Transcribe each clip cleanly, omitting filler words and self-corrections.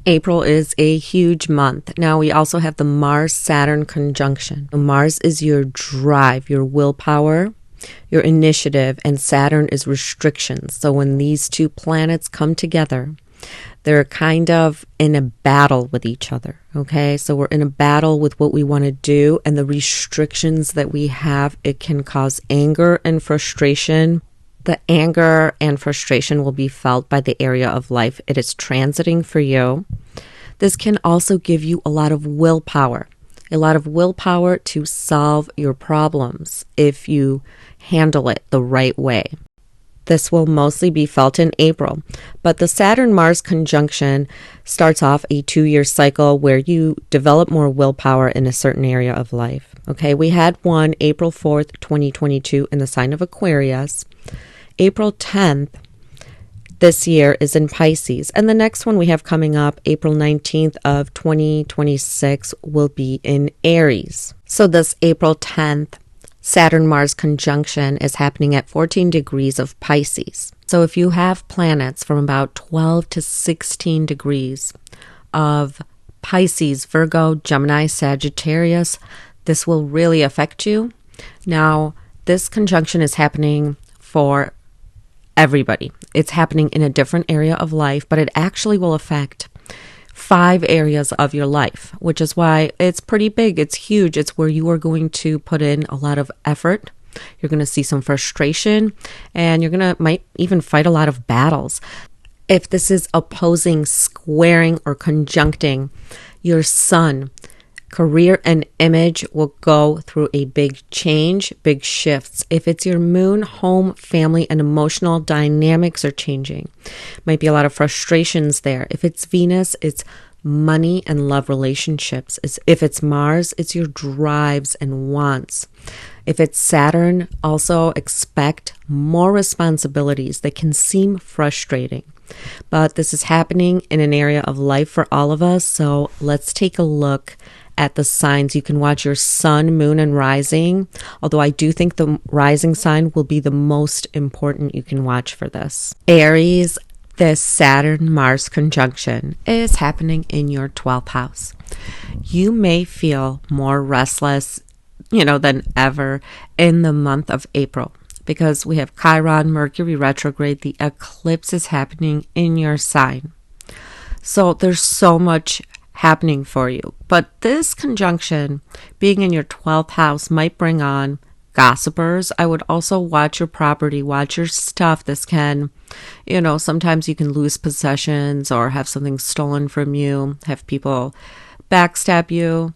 April is a huge month. Now we also have the Mars Saturn Conjunction. Mars is your drive, your willpower, your initiative, and Saturn is restrictions. So when these two planets come together, they're kind of in a battle with each other, okay? So we're in a battle with what we want to do and the restrictions that we have. It can cause anger and frustration. The anger and frustration will be felt by the area of life it is transiting for you. This can also give you a lot of willpower to solve your problems if you handle it the right way. This will mostly be felt in April, but the Saturn-Mars conjunction starts off a 2-year cycle where you develop more willpower in a certain area of life. Okay, we had one April 4th, 2022 in the sign of Aquarius. April 10th this year is in Pisces, and the next one we have coming up, April 19th of 2026, will be in Aries. So this April 10th Saturn-Mars conjunction is happening at 14 degrees of Pisces. So if you have planets from about 12 to 16 degrees of Pisces, Virgo, Gemini, Sagittarius, this will really affect you. Now, this conjunction is happening for everybody. It's happening in a different area of life, but it actually will affect 5 areas of your life, which is why it's pretty big. It's huge. It's where you are going to put in a lot of effort. You're going to see some frustration, and might even fight a lot of battles. If this is opposing, squaring, or conjuncting your sun, career and image will go through a big change, big shifts. If it's your moon, home, family, and emotional dynamics are changing. Might be a lot of frustrations there. If it's Venus, it's money and love relationships. If it's Mars, it's your drives and wants. If it's Saturn, also expect more responsibilities that can seem frustrating. But this is happening in an area of life for all of us. So let's take a look at the signs. You can watch your sun, moon, and rising, although I do think the rising sign will be the most important you can watch for this. Aries, this Saturn-Mars conjunction is happening in your 12th house. You may feel more restless, than ever in the month of April because we have Chiron, Mercury retrograde. The eclipse is happening in your sign. So there's so much happening for you. But this conjunction being in your 12th house might bring on gossipers. I would also watch your property, watch your stuff. This can, sometimes you can lose possessions or have something stolen from you, have people backstab you.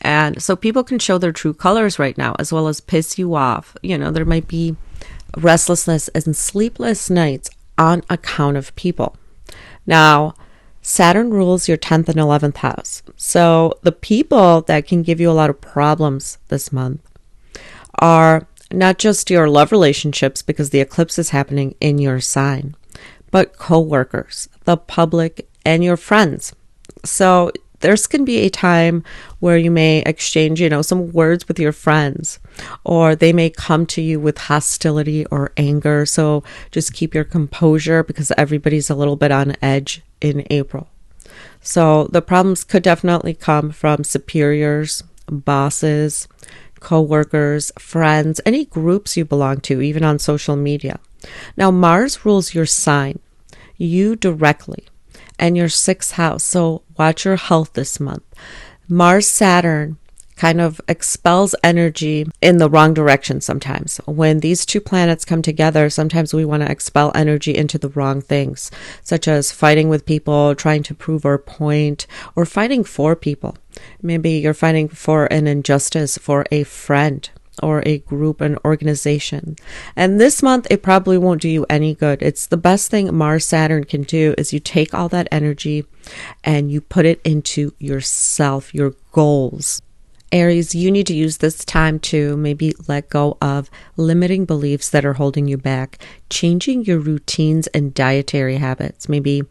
And so people can show their true colors right now, as well as piss you off. There might be restlessness and sleepless nights on account of people. Now, Saturn rules your 10th and 11th house. So the people that can give you a lot of problems this month are not just your love relationships, because the eclipse is happening in your sign, but co-workers, the public, and your friends. So there's going to be a time where you may exchange, some words with your friends, or they may come to you with hostility or anger. So just keep your composure because everybody's a little bit on edge in April. So the problems could definitely come from superiors, bosses, co-workers, friends, any groups you belong to, even on social media. Now, Mars rules your sign, you directly, and your 6th house. So watch your health this month. Mars Saturn kind of expels energy in the wrong direction sometimes. When these two planets come together, sometimes we want to expel energy into the wrong things, such as fighting with people, trying to prove our point, or fighting for people. Maybe you're fighting for an injustice for a friend or a group, an organization. And this month, it probably won't do you any good. It's the best thing Mars Saturn can do is you take all that energy and you put it into yourself, your goals. Aries, you need to use this time to maybe let go of limiting beliefs that are holding you back, changing your routines and dietary habits, maybe,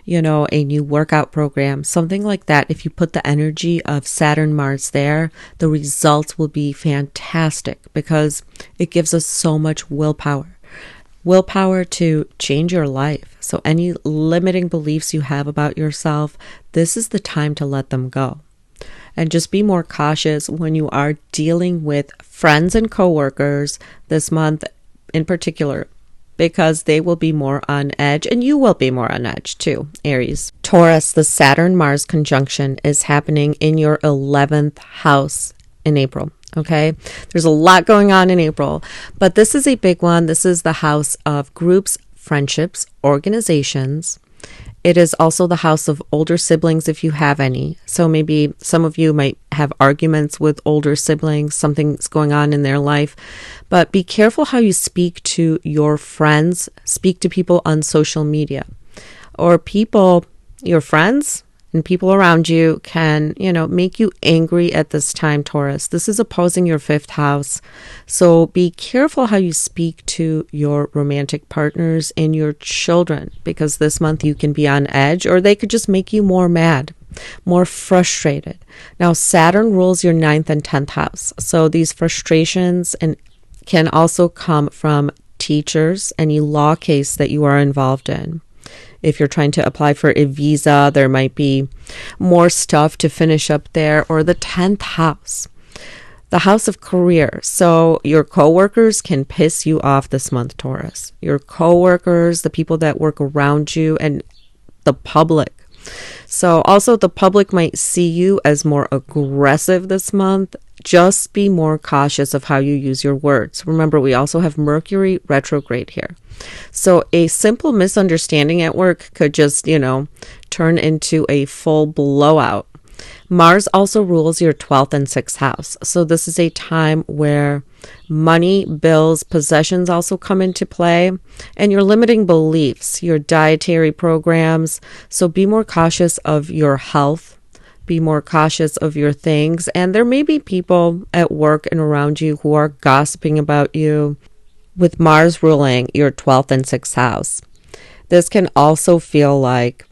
a new workout program, something like that. If you put the energy of Saturn, Mars there, the results will be fantastic because it gives us so much willpower to change your life. So any limiting beliefs you have about yourself, this is the time to let them go. And just be more cautious when you are dealing with friends and coworkers this month in particular, because they will be more on edge and you will be more on edge too, Aries. Taurus, the Saturn-Mars conjunction is happening in your 11th house in April. Okay, there's a lot going on in April, but this is a big one. This is the house of groups, friendships, organizations. It is also the house of older siblings if you have any. So maybe some of you might have arguments with older siblings, something's going on in their life. But be careful how you speak to your friends, speak to people on social media, or people, your friends and people around you can, make you angry at this time, Taurus. This is opposing your 5th house. So be careful how you speak to your romantic partners and your children, because this month you can be on edge, or they could just make you more mad, more frustrated. Now, Saturn rules your 9th and 10th house. So these frustrations can also come from teachers, any law case that you are involved in. If you're trying to apply for a visa, there might be more stuff to finish up there. Or the 10th house, the house of career. So your coworkers can piss you off this month, Taurus. Your coworkers, the people that work around you, and the public. So also the public might see you as more aggressive this month. Just be more cautious of how you use your words. Remember, we also have Mercury retrograde here. So a simple misunderstanding at work could just, turn into a full blowout. Mars also rules your 12th and 6th house. So this is a time where money, bills, possessions also come into play, and your limiting beliefs, your dietary programs. So be more cautious of your health. Be more cautious of your things. And there may be people at work and around you who are gossiping about you. With Mars ruling your 12th and 6th house, this can also feel like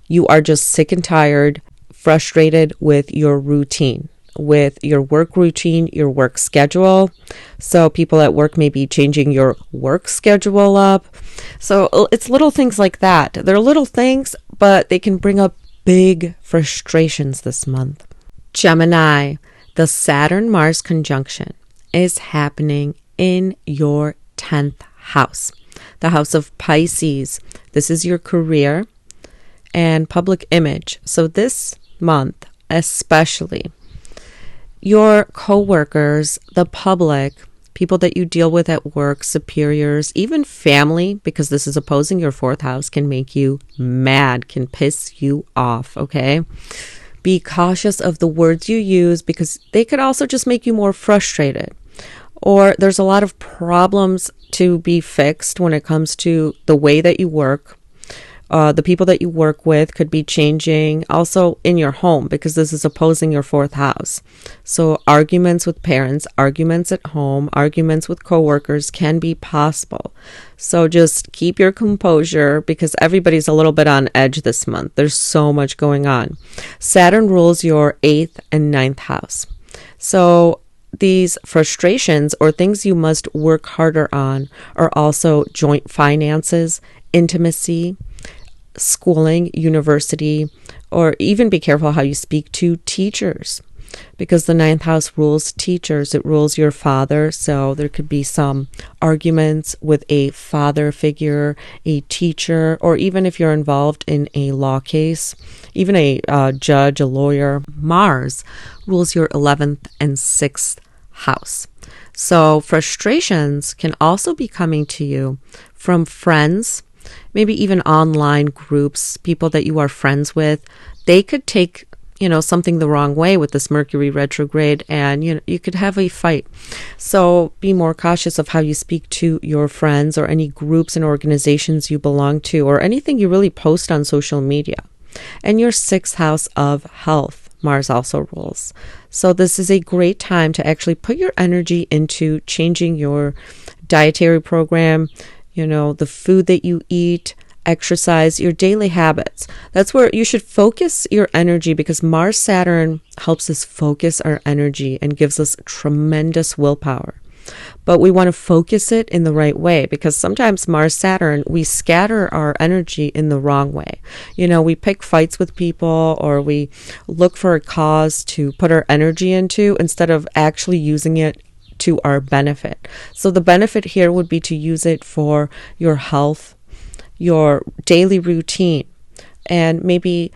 you are just sick and tired, frustrated with your routine, with your work routine, your work schedule. So people at work may be changing your work schedule up. So it's little things like that. They're little things, but they can bring up big frustrations this month. Gemini, the Saturn-Mars conjunction is happening in your 10th house, the house of Pisces. This is your career and public image. So this month, especially, your coworkers, the public, people that you deal with at work, superiors, even family, because this is opposing your 4th house, can make you mad, can piss you off, okay? Be cautious of the words you use, because they could also just make you more frustrated. Or there's a lot of problems to be fixed when it comes to the way that you work. The people that you work with could be changing. Also in your home, because this is opposing your 4th house. So arguments with parents, arguments at home, arguments with coworkers can be possible. So just keep your composure, because everybody's a little bit on edge this month. There's so much going on. Saturn rules your 8th and 9th house. So these frustrations or things you must work harder on are also joint finances, intimacy, schooling, university, or even be careful how you speak to teachers, because the 9th house rules teachers. It rules your father. So there could be some arguments with a father figure, a teacher, or even if you're involved in a law case, even a judge, a lawyer. Mars rules your 11th and 6th house. So frustrations can also be coming to you from friends, maybe even online groups, people that you are friends with. They could take, something the wrong way with this Mercury retrograde, and, you could have a fight. So be more cautious of how you speak to your friends or any groups and organizations you belong to, or anything you really post on social media. And your 6th house of health, Mars also rules. So this is a great time to actually put your energy into changing your dietary program, the food that you eat, exercise, your daily habits. That's where you should focus your energy, because Mars Saturn helps us focus our energy and gives us tremendous willpower. but we want to focus it in the right way, because sometimes Mars Saturn, we scatter our energy in the wrong way. We pick fights with people, or we look for a cause to put our energy into instead of actually using it to our benefit. So the benefit here would be to use it for your health, your daily routine, and maybe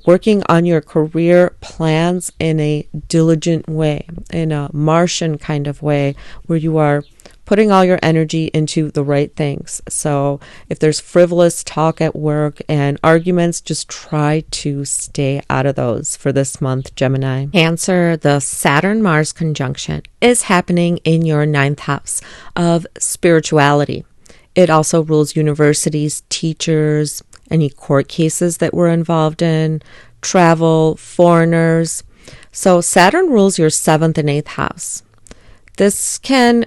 working on your career plans in a diligent way, in a Martian kind of way, where you are putting all your energy into the right things. So if there's frivolous talk at work and arguments, just try to stay out of those for this month, Gemini. Cancer, the Saturn-Mars conjunction is happening in your 9th house of spirituality. It also rules universities, teachers, any court cases that we're involved in, travel, foreigners. So Saturn rules your 7th and 8th house. This can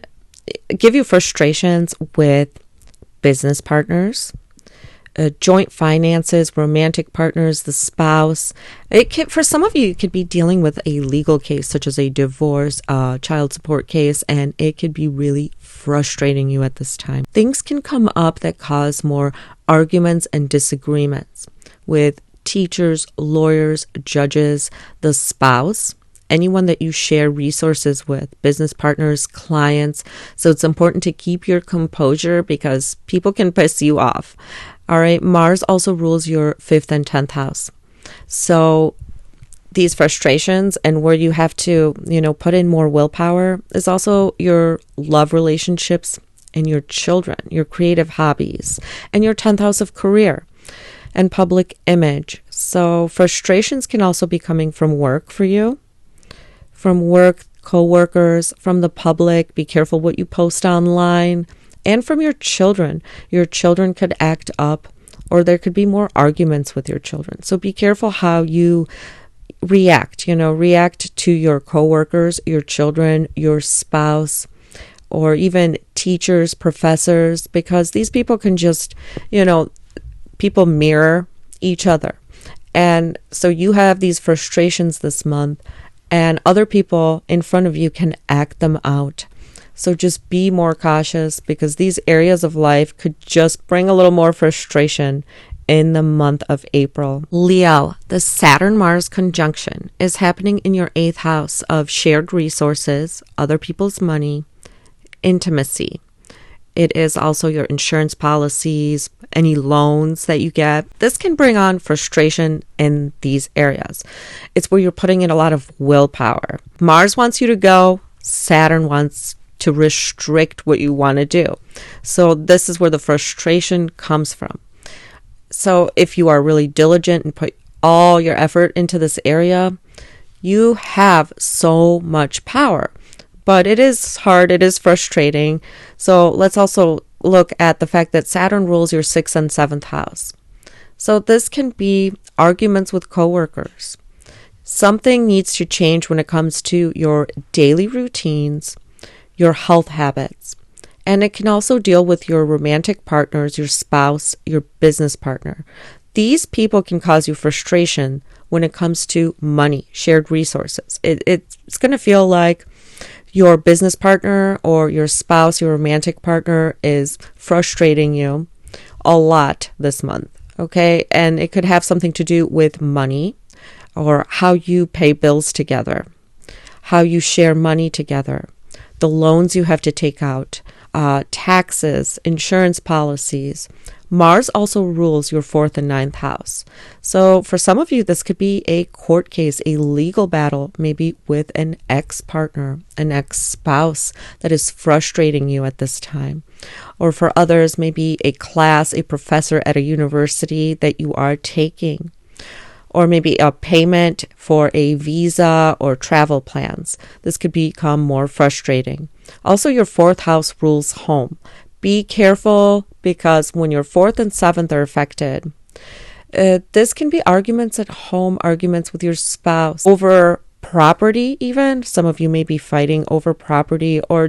give you frustrations with business partners, joint finances, romantic partners, the spouse. For some of you, it could be dealing with a legal case, such as a divorce, child support case, and it could be really frustrating you at this time. Things can come up that cause more arguments and disagreements with teachers, lawyers, judges, the spouse, anyone that you share resources with, business partners, clients. So it's important to keep your composure, because people can piss you off. All right. Mars also rules your 5th and 10th house. So these frustrations and where you have to, put in more willpower is also your love relationships and your children, your creative hobbies, and your 10th house of career and public image. So frustrations can also be coming from work for you, from work, co-workers, from the public. Be careful what you post online, and from your children. Your children could act up, or there could be more arguments with your children. So be careful how you react to your co-workers, your children, your spouse, or even teachers, professors, because these people can just, people mirror each other. And so you have these frustrations this month, and other people in front of you can act them out. So just be more cautious, because these areas of life could just bring a little more frustration in the month of April. Leo, the Saturn-Mars conjunction is happening in your 8th house of shared resources, other people's money, intimacy. It is also your insurance policies, any loans that you get. This can bring on frustration in these areas. It's where you're putting in a lot of willpower. Mars wants you to go. Saturn wants to restrict what you want to do. So this is where the frustration comes from. So if you are really diligent and put all your effort into this area, you have so much power. But it is hard, it is frustrating. So let's also look at the fact that Saturn rules your 6th and 7th house. So this can be arguments with coworkers. Something needs to change when it comes to your daily routines, your health habits. And it can also deal with your romantic partners, your spouse, your business partner. These people can cause you frustration when it comes to money, shared resources. It's going to feel like your business partner or your spouse, your romantic partner, is frustrating you a lot this month, okay? And it could have something to do with money, or how you pay bills together, how you share money together, the loans you have to take out, taxes, insurance policies. Mars also rules your 4th and 9th house. So for some of you, this could be a court case, a legal battle, maybe with an ex-partner, an ex-spouse that is frustrating you at this time. Or for others, maybe a class, a professor at a university that you are taking. Or maybe a payment for a visa or travel plans. This could become more frustrating. Also, your 4th house rules home. Be careful, because when your 4th and 7th are affected, this can be arguments at home, arguments with your spouse, over property even. Some of you may be fighting over property, or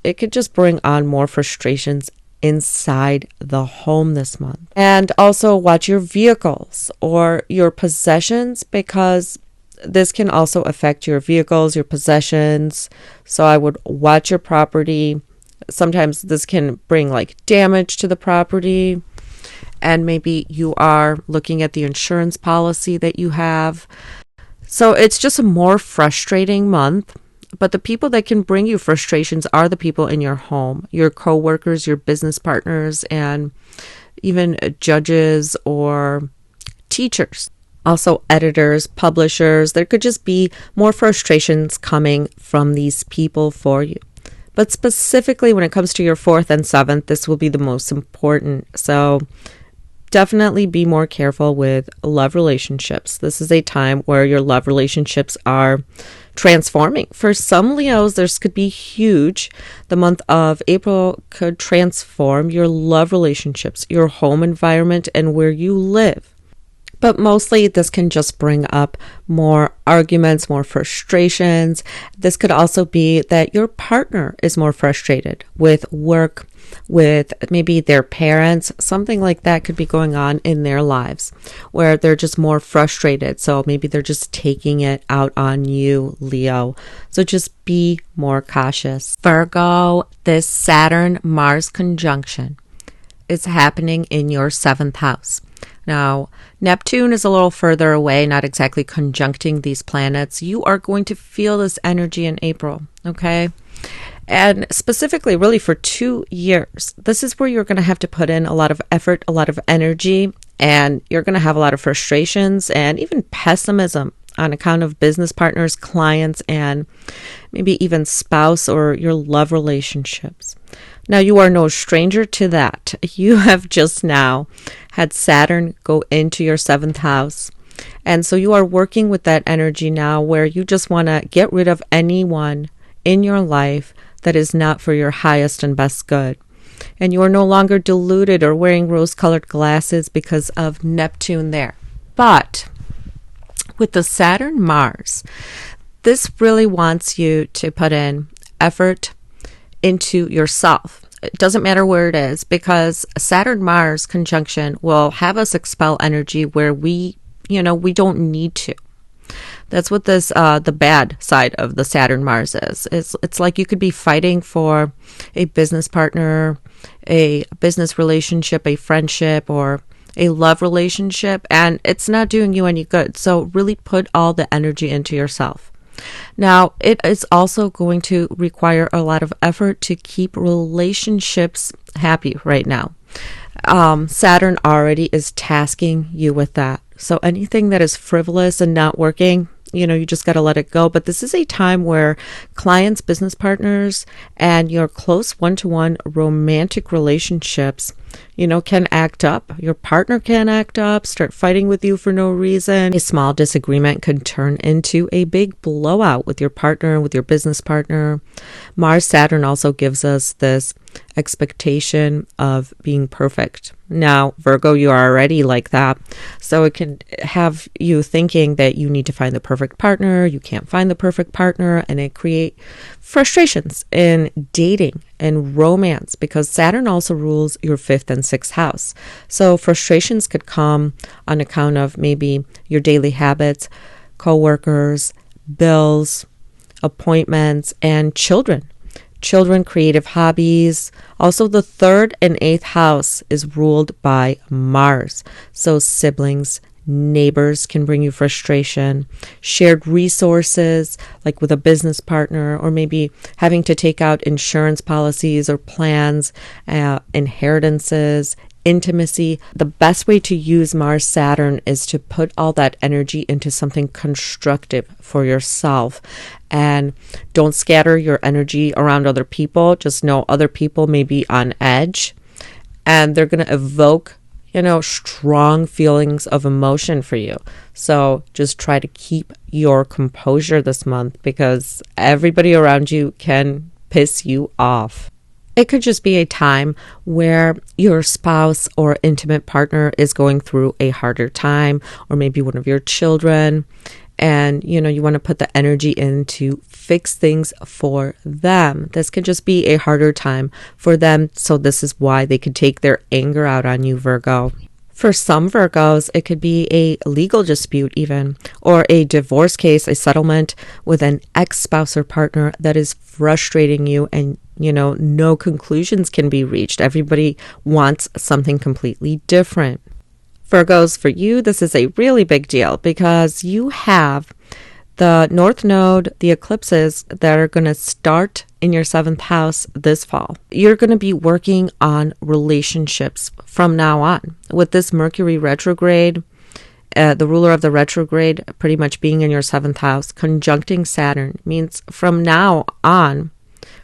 it could just bring on more frustrations inside the home this month. And also watch your vehicles or your possessions, because This can also affect your vehicles, your possessions. So I would watch your property. Sometimes this can bring like damage to the property. And maybe you are looking at the insurance policy that you have. So it's just a more frustrating month. But the people that can bring you frustrations are the people in your home, your coworkers, your business partners, and even judges or teachers. Also editors, publishers. There could just be more frustrations coming from these people for you. But specifically when it comes to your 4th and 7th, this will be the most important. So definitely be more careful with love relationships. This is a time where your love relationships are transforming. For some Leos, this could be huge. The month of April could transform your love relationships, your home environment, and where you live. But mostly this can just bring up more arguments, more frustrations. This could also be that your partner is more frustrated with work, with maybe their parents. Something like that could be going on in their lives where they're just more frustrated. So maybe they're just taking it out on you, Leo. So just be more cautious. Virgo, this Saturn-Mars conjunction is happening in your 7th house. Now, Neptune is a little further away, not exactly conjuncting these planets. You are going to feel this energy in April, okay? And specifically, really for 2 years, this is where you're going to have to put in a lot of effort, a lot of energy, and you're going to have a lot of frustrations and even pessimism on account of business partners, clients, and maybe even spouse or your love relationships. Now, you are no stranger to that. You have just now had Saturn go into your 7th house. And so you are working with that energy now where you just want to get rid of anyone in your life that is not for your highest and best good. And you are no longer deluded or wearing rose-colored glasses because of Neptune there. But with the Saturn-Mars, this really wants you to put in effort into yourself. It doesn't matter where it is, because Saturn-Mars conjunction will have us expel energy where we don't need to. That's what this the bad side of the Saturn-Mars is. It's like you could be fighting for a business partner, a business relationship, a friendship, or a love relationship, and it's not doing you any good. So really put all the energy into yourself. Now, it is also going to require a lot of effort to keep relationships happy right now. Saturn already is tasking you with that. So anything that is frivolous and not working, you just got to let it go. But this is a time where clients, business partners, and your close one-to-one romantic relationships, can act up. Your partner can act up, start fighting with you for no reason. A small disagreement could turn into a big blowout with your partner, with your business partner. Mars Saturn also gives us this expectation of being perfect. Now, Virgo, you are already like that. So it can have you thinking that you need to find the perfect partner. You can't find the perfect partner, and it create frustrations in dating and romance, because Saturn also rules your 5th and 6th house. So frustrations could come on account of maybe your daily habits, coworkers, bills, appointments, and children, creative hobbies. Also, the 3rd and 8th house is ruled by Mars. So siblings, neighbors can bring you frustration. Shared resources, like with a business partner, or maybe having to take out insurance policies or plans, inheritances, intimacy. The best way to use Mars Saturn is to put all that energy into something constructive for yourself. And don't scatter your energy around other people. Just know other people may be on edge, and they're going to evoke, strong feelings of emotion for you. So just try to keep your composure this month, because everybody around you can piss you off. It could just be a time where your spouse or intimate partner is going through a harder time, or maybe one of your children, and you want to put the energy in to fix things for them. This could just be a harder time for them, so this is why they could take their anger out on you, Virgo. For some Virgos, it could be a legal dispute even, or a divorce case, a settlement with an ex-spouse or partner that is frustrating you, and no conclusions can be reached. Everybody wants something completely different. Virgos, for you, this is a really big deal because you have the North Node, the eclipses that are going to start in your 7th house this fall. You're going to be working on relationships from now on. With this Mercury retrograde, the ruler of the retrograde pretty much being in your 7th house, conjuncting Saturn, means from now on,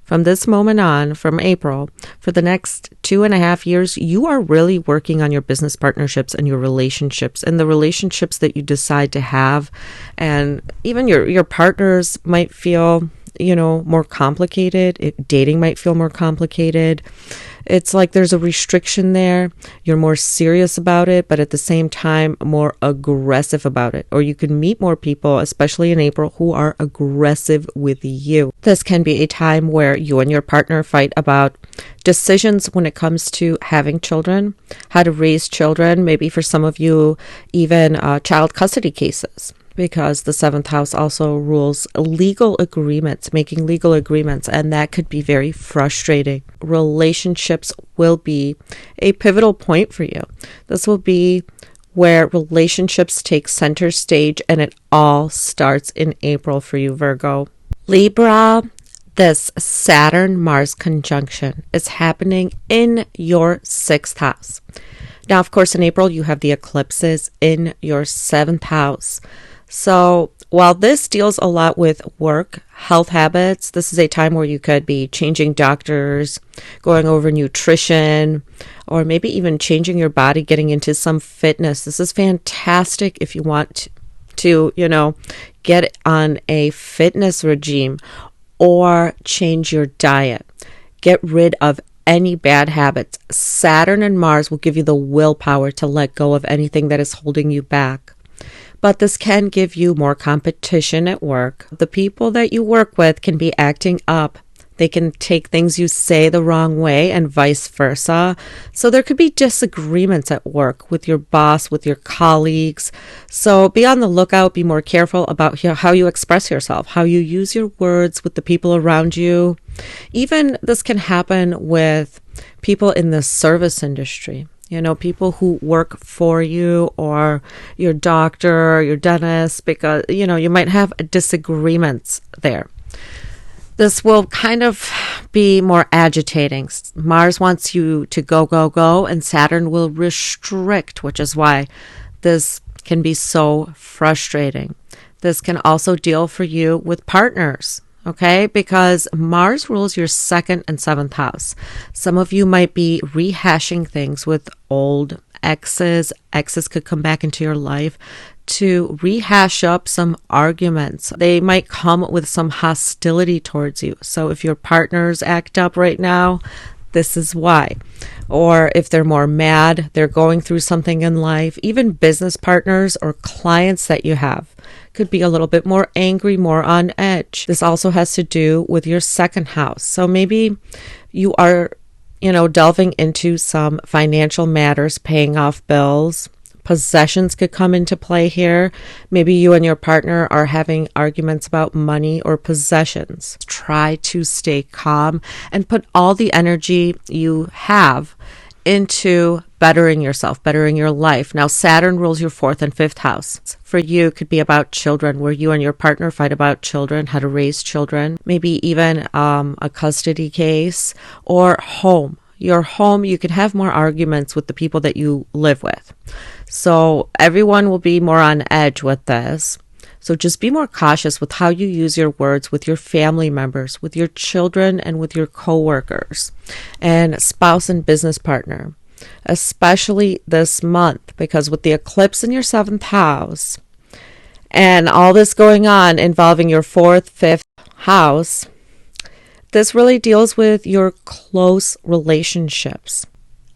from this moment on, from April, for the next 2.5 years, you are really working on your business partnerships and your relationships and the relationships that you decide to have. And even your partners might feel, more complicated. Dating might feel more complicated. It's like there's a restriction there. You're more serious about it, but at the same time, more aggressive about it. Or you can meet more people, especially in April, who are aggressive with you. This can be a time where you and your partner fight about decisions when it comes to having children, how to raise children, maybe for some of you, even child custody cases. Because the 7th house also rules legal agreements, making legal agreements, and that could be very frustrating. Relationships will be a pivotal point for you. This will be where relationships take center stage, and it all starts in April for you, Virgo. Libra, this Saturn-Mars conjunction is happening in your 6th house. Now, of course, in April, you have the eclipses in your 7th house. So while this deals a lot with work, health habits, this is a time where you could be changing doctors, going over nutrition, or maybe even changing your body, getting into some fitness. This is fantastic if you want to, get on a fitness regime or change your diet. Get rid of any bad habits. Saturn and Mars will give you the willpower to let go of anything that is holding you back. But this can give you more competition at work. The people that you work with can be acting up. They can take things you say the wrong way and vice versa. So there could be disagreements at work with your boss, with your colleagues. So be on the lookout. Be more careful about how you express yourself, how you use your words with the people around you. Even this can happen with people in the service industry. People who work for you, or your doctor, your dentist, because, you might have disagreements there. This will kind of be more agitating. Mars wants you to go, go, go, and Saturn will restrict, which is why this can be so frustrating. This can also deal for you with partners. Okay, because Mars rules your 2nd and 7th house. Some of you might be rehashing things with old exes. Exes could come back into your life to rehash up some arguments. They might come with some hostility towards you. So if your partners act up right now, this is why. Or if they're more mad, they're going through something in life. Even business partners or clients that you have could be a little bit more angry, more on edge. This also has to do with your 2nd house. So maybe you are, delving into some financial matters, paying off bills. Possessions could come into play here. Maybe you and your partner are having arguments about money or possessions. Try to stay calm and put all the energy you have into bettering yourself, bettering your life. Now, Saturn rules your 4th and 5th house. For you, it could be about children, where you and your partner fight about children, how to raise children, maybe even a custody case, or home. Your home, you can have more arguments with the people that you live with. So everyone will be more on edge with this. So just be more cautious with how you use your words with your family members, with your children, and with your coworkers and spouse and business partner, especially this month, because with the eclipse in your 7th house and all this going on involving your 4th, 5th house, this really deals with your close relationships.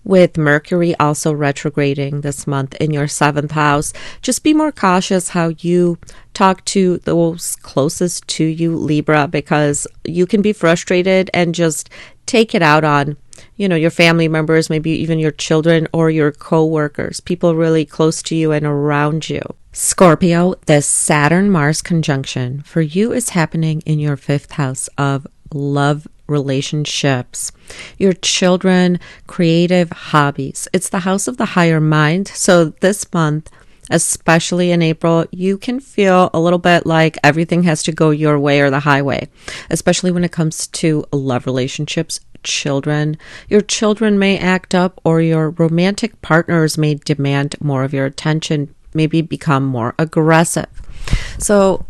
With Mercury also retrograding this month in your 7th house, just be more cautious how you talk to those closest to you, Libra, because you can be frustrated and just take it out on, your family members, maybe even your children or your co-workers, people really close to you and around you. Scorpio, the Saturn-Mars conjunction for you is happening in your 5th house of love, relationships, your children, creative hobbies. It's the house of the higher mind. So this month, especially in April, you can feel a little bit like everything has to go your way or the highway, especially when it comes to love relationships, children. Your children may act up, or your romantic partners may demand more of your attention, maybe become more aggressive. So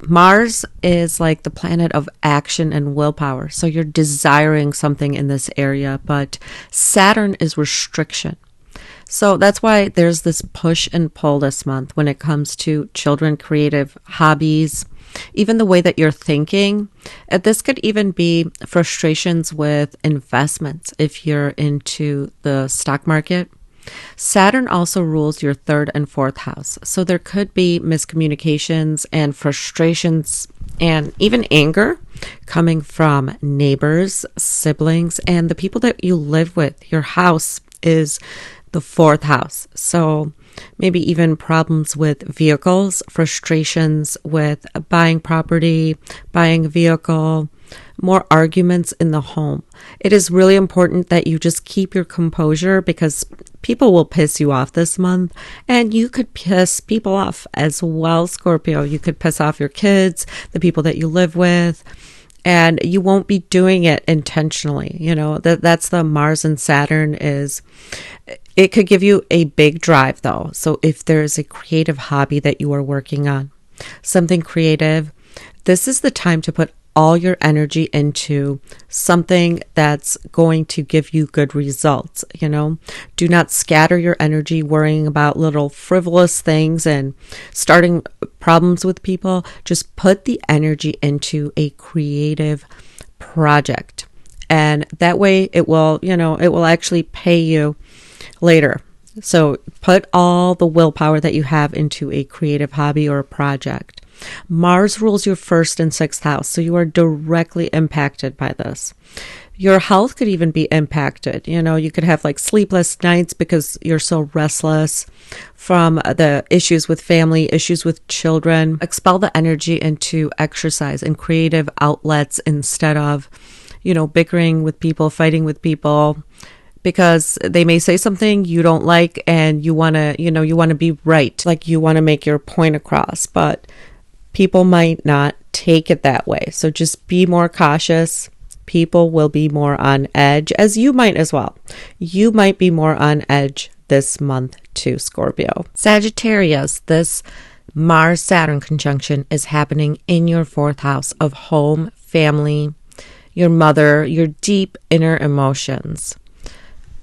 Mars is like the planet of action and willpower. So you're desiring something in this area, but Saturn is restriction. So that's why there's this push and pull this month when it comes to children, creative hobbies, even the way that you're thinking. This could even be frustrations with investments if you're into the stock market. Saturn also rules your 3rd and 4th house. So there could be miscommunications and frustrations and even anger coming from neighbors, siblings, and the people that you live with. Your house is the 4th house. So maybe even problems with vehicles, frustrations with buying property, buying a vehicle, more arguments in the home. It is really important that you just keep your composure, because people will piss you off this month, and you could piss people off as well, Scorpio. You could piss off your kids, the people that you live with, and you won't be doing it intentionally. That's the Mars and Saturn is. It could give you a big drive though. So if there's a creative hobby that you are working on, something creative, this is the time to put all your energy into something that's going to give you good results. Do not scatter your energy worrying about little frivolous things and starting problems with people. Just put the energy into a creative project, and that way it will actually pay you later. So put all the willpower that you have into a creative hobby or a project. Mars rules your 1st and 6th house, so you are directly impacted by this. Your health could even be impacted. You could have like sleepless nights because you're so restless from the issues with family, issues with children. Expel the energy into exercise and creative outlets instead of, bickering with people, fighting with people, because they may say something you don't like and you want to be right. Like you want to make your point across, but people might not take it that way. So just be more cautious. People will be more on edge, as you might as well. You might be more on edge this month too, Scorpio. Sagittarius, this Mars Saturn conjunction is happening in your 4th house of home, family, your mother, your deep inner emotions.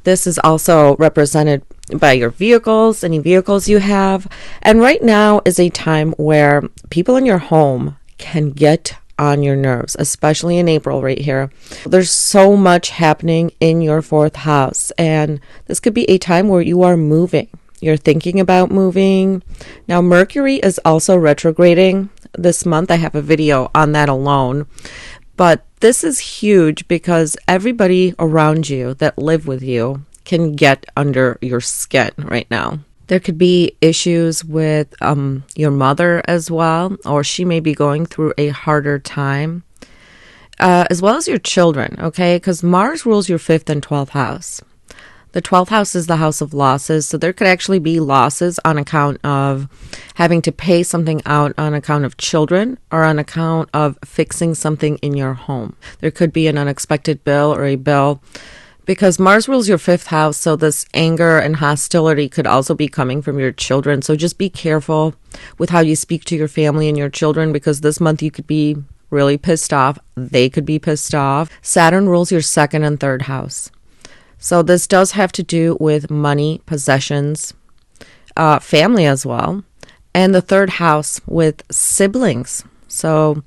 This is also represented by your vehicles, any vehicles you have. And right now is a time where people in your home can get on your nerves, especially in April right here. There's so much happening in your 4th house, and this could be a time where you are moving. You're thinking about moving. Now, Mercury is also retrograding this month. I have a video on that alone. But this is huge because everybody around you that live with you can get under your skin right now. There could be issues with your mother as well, or she may be going through a harder time, as well as your children, okay? Because Mars rules your 5th and 12th house. The 12th house is the house of losses, so there could actually be losses on account of having to pay something out on account of children or on account of fixing something in your home. There could be an unexpected bill or a bill because Mars rules your 5th house, so this anger and hostility could also be coming from your children. So just be careful with how you speak to your family and your children, because this month you could be really pissed off. They could be pissed off. Saturn rules your 2nd and 3rd house. So this does have to do with money, possessions, family as well, and the 3rd house with siblings. So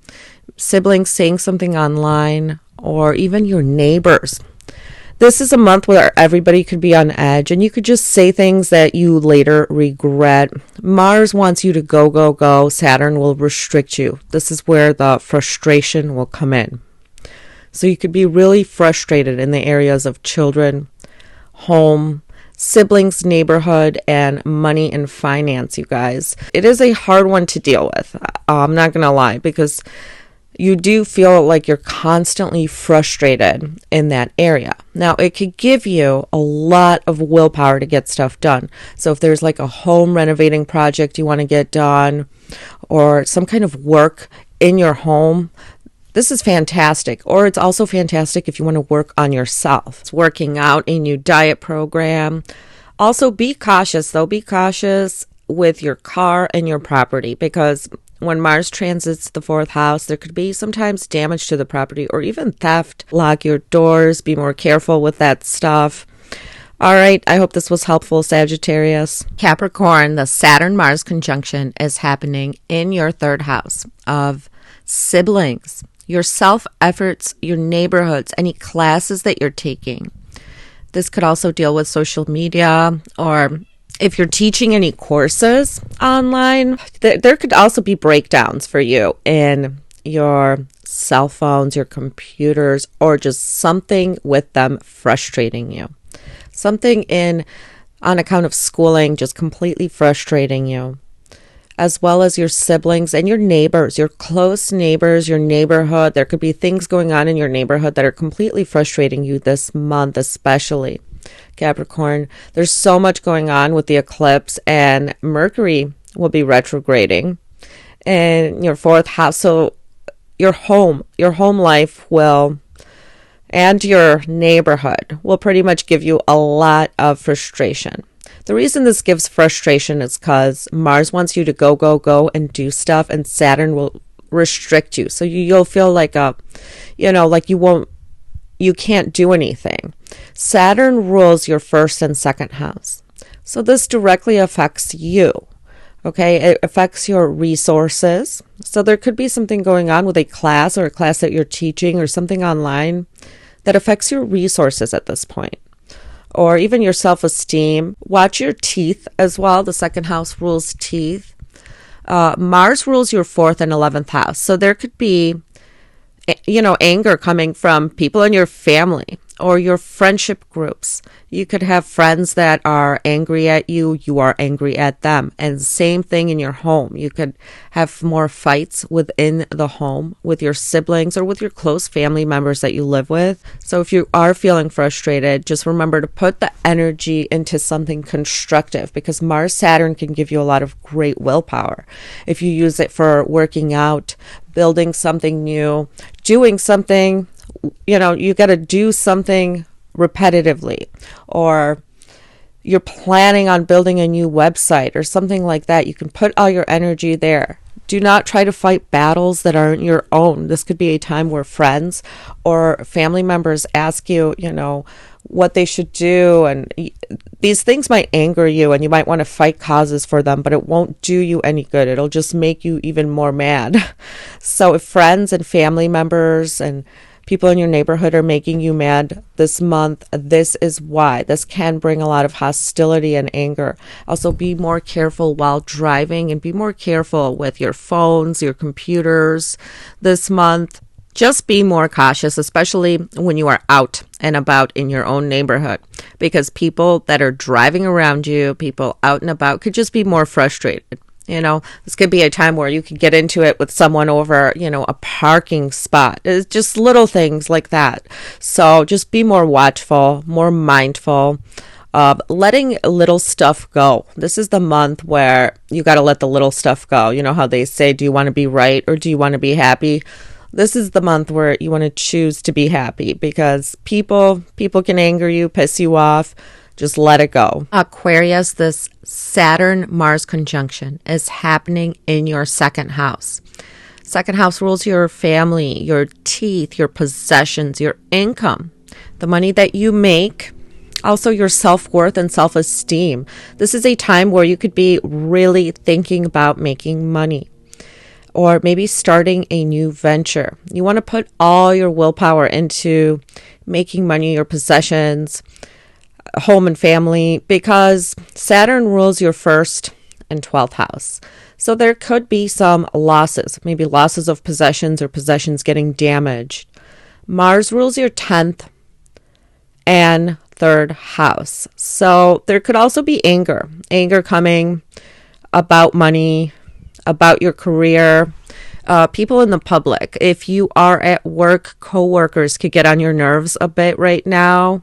siblings saying something online, or even your neighbors. This is a month where everybody could be on edge, and you could just say things that you later regret. Mars wants you to go, go, go. Saturn will restrict you. This is where the frustration will come in. So you could be really frustrated in the areas of children, home, siblings, neighborhood, and money and finance, you guys. It is a hard one to deal with. I'm not going to lie, because you do feel like you're constantly frustrated in that area. Now, it could give you a lot of willpower to get stuff done. So if there's like a home renovating project you want to get done, or some kind of work in your home, this is fantastic. Or it's also fantastic if you want to work on yourself. It's working out, a new diet program. Also, be cautious, though. Be cautious with your car and your property, because when Mars transits the 4th house, there could be sometimes damage to the property or even theft. Lock your doors. Be more careful with that stuff. All right, I hope this was helpful, Sagittarius. Capricorn, the Saturn-Mars conjunction is happening in your 3rd house of siblings, your self-efforts, your neighborhoods, any classes that you're taking. This could also deal with social media, or if you're teaching any courses online, there could also be breakdowns for you in your cell phones, your computers, or just something with them frustrating you. Something on account of schooling just completely frustrating you, as well as your siblings and your neighbors, your close neighbors, your neighborhood. There could be things going on in your neighborhood that are completely frustrating you this month, especially. Capricorn, there's so much going on with the eclipse, and Mercury will be retrograding in your 4th house. So your home life will, and your neighborhood will pretty much give you a lot of frustration. The reason this gives frustration is because Mars wants you to go and do stuff, and Saturn will restrict you. So you'll feel like you can't do anything. Saturn rules your 1st and 2nd house. So this directly affects you. Okay, it affects your resources. So there could be something going on with a class or a class that you're teaching or something online that affects your resources at this point, or even your self-esteem. Watch your teeth as well. The 2nd house rules teeth. Mars rules your 4th and 11th house. So there could be, anger coming from people in your family or your friendship groups. You could have friends that are angry at you. You are angry at them. And same thing in your home. You could have more fights within the home with your siblings or with your close family members that you live with. So if you are feeling frustrated, just remember to put the energy into something constructive, because Mars Saturn can give you a lot of great willpower. If you use it for working out, building something new, doing something, you got to do something repetitively, or you're planning on building a new website or something like that. You can put all your energy there. Do not try to fight battles that aren't your own. This could be a time where friends or family members ask you, what they should do. And these things might anger you, and you might want to fight causes for them, but it won't do you any good. It'll just make you even more mad. So if friends and family members and people in your neighborhood are making you mad this month, this is why. This can bring a lot of hostility and anger. Also, be more careful while driving, and be more careful with your phones, your computers this month. Just be more cautious, especially when you are out and about in your own neighborhood, because people that are driving around you, people out and about, could just be more frustrated. This could be a time where you could get into it with someone over, a parking spot. It's just little things like that. So just be more watchful, more mindful of letting little stuff go. This is the month where you got to let the little stuff go. You know how they say, do you want to be right or do you want to be happy? This is the month where you want to choose to be happy, because people can anger you, piss you off. Just let it go. Aquarius, this Saturn-Mars conjunction is happening in your 2nd house. 2nd house rules your family, your teeth, your possessions, your income, the money that you make, also your self-worth and self-esteem. This is a time where you could be really thinking about making money, or maybe starting a new venture. You want to put all your willpower into making money, your possessions, home and family, because Saturn rules your 1st and 12th house. So there could be some losses, maybe losses of possessions or possessions getting damaged. Mars rules your 10th and 3rd house. So there could also be anger coming about money, about your career, people in the public. If you are at work, coworkers could get on your nerves a bit right now,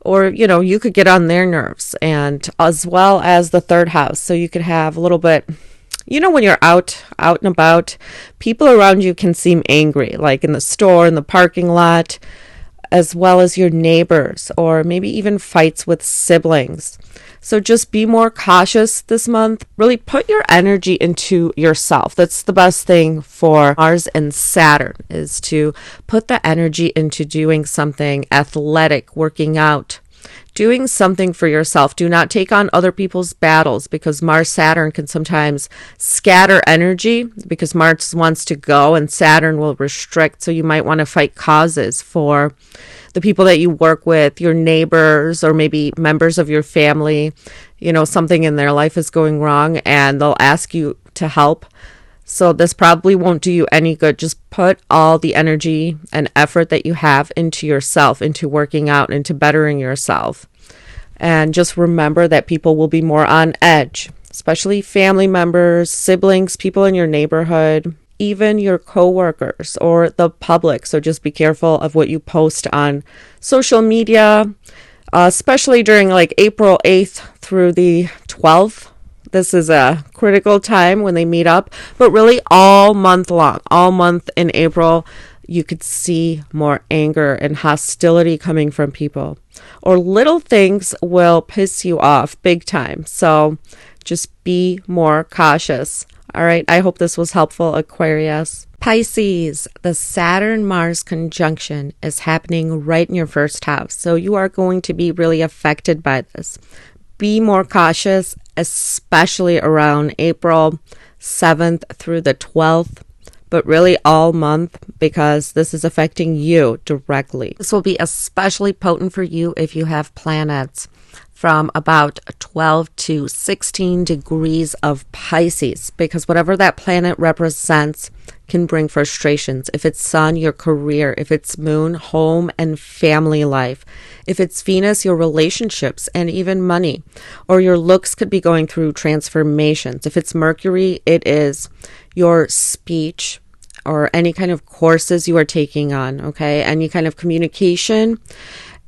or, you could get on their nerves, and as well as the 3rd house. So you could have a little bit, when you're out and about, people around you can seem angry, like in the store, in the parking lot, as well as your neighbors, or maybe even fights with siblings. So just be more cautious this month. Really put your energy into yourself. That's the best thing for Mars and Saturn, is to put the energy into doing something athletic, working out, doing something for yourself. Do not take on other people's battles, because Mars Saturn can sometimes scatter energy, because Mars wants to go and Saturn will restrict. So you might want to fight causes for the people that you work with, your neighbors, or maybe members of your family. Something in their life is going wrong and they'll ask you to help. So this probably won't do you any good. Just put all the energy and effort that you have into yourself, into working out, into bettering yourself. And just remember that people will be more on edge, especially family members, siblings, people in your neighborhood, even your coworkers or the public. So just be careful of what you post on social media, especially during like April 8th through the 12th. This is a critical time when they meet up, but really all month long, all month in April, you could see more anger and hostility coming from people, or little things will piss you off big time. So just be more cautious. All right. I hope this was helpful, Aquarius. Pisces, the Saturn-Mars conjunction is happening right in your 1st house. So you are going to be really affected by this. Be more cautious, especially around April 7th through the 12th, but really all month, because this is affecting you directly. This will be especially potent for you if you have planets from about 12 to 16 degrees of Pisces, because whatever that planet represents can bring frustrations. If it's Sun, your career. If it's Moon, home and family life. If it's Venus, your relationships and even money. Or your looks could be going through transformations. If it's Mercury, it is your speech or any kind of courses you are taking on, okay? Any kind of communication.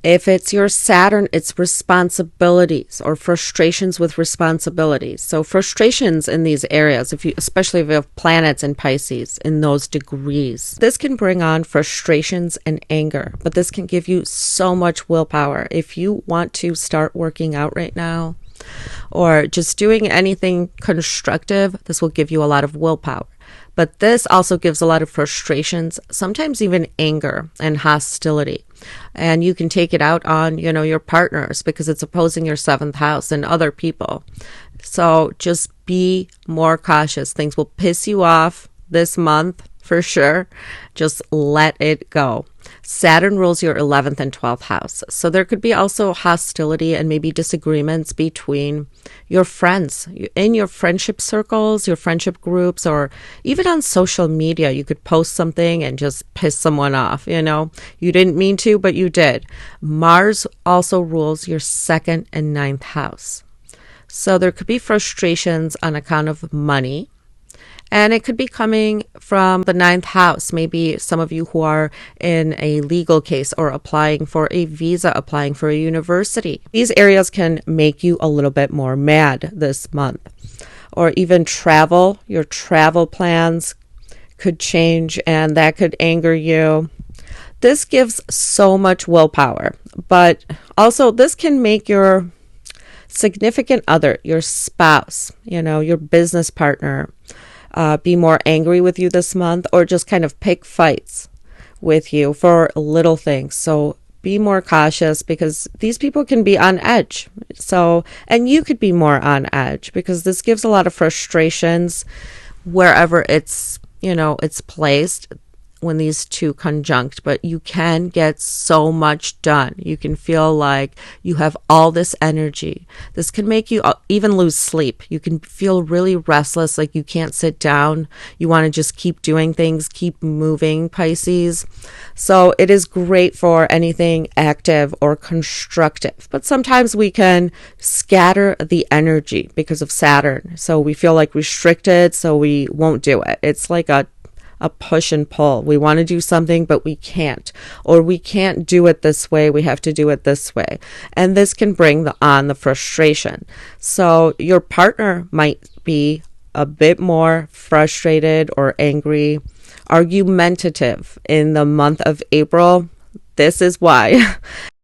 If it's your Saturn, it's responsibilities or frustrations with responsibilities. So frustrations in these areas, especially if you have planets in Pisces in those degrees, this can bring on frustrations and anger, but this can give you so much willpower. If you want to start working out right now, or just doing anything constructive, this will give you a lot of willpower. But this also gives a lot of frustrations, sometimes even anger and hostility. And you can take it out on, your partners, because it's opposing your 7th house and other people. So just be more cautious. Things will piss you off this month for sure. Just let it go. Saturn rules your 11th and 12th house. So there could be also hostility and maybe disagreements between your friends, in your friendship circles, your friendship groups, or even on social media. You could post something and just piss someone off, You didn't mean to, but you did. Mars also rules your 2nd and 9th house. So there could be frustrations on account of money. And it could be coming from the 9th house. Maybe some of you who are in a legal case or applying for a visa, applying for a university. These areas can make you a little bit more mad this month. Or even travel. Your travel plans could change and that could anger you. This gives so much willpower. But also this can make your significant other, your spouse, your business partner, be more angry with you this month, or just kind of pick fights with you for little things. So be more cautious, because these people can be on edge. So, and you could be more on edge, because this gives a lot of frustrations wherever it's, it's placed. when these two conjunct, but you can get so much done. You can feel like you have all this energy. This can make you even lose sleep. You can feel really restless, like you can't sit down. You want to just keep doing things, keep moving, Pisces. So it is great for anything active or constructive. But sometimes we can scatter the energy because of Saturn. So we feel like restricted, so we won't do it. It's like a push and pull. We want to do something, but we can't. Or we can't do it this way. We have to do it this way. And this can bring on the frustration. So your partner might be a bit more frustrated or angry, argumentative in the month of April. This is why.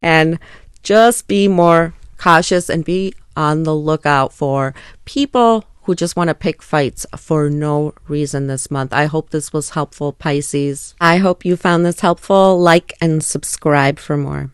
And just be more cautious and be on the lookout for people who just want to pick fights for no reason this month. I hope this was helpful, Pisces. I hope you found this helpful. Like and subscribe for more.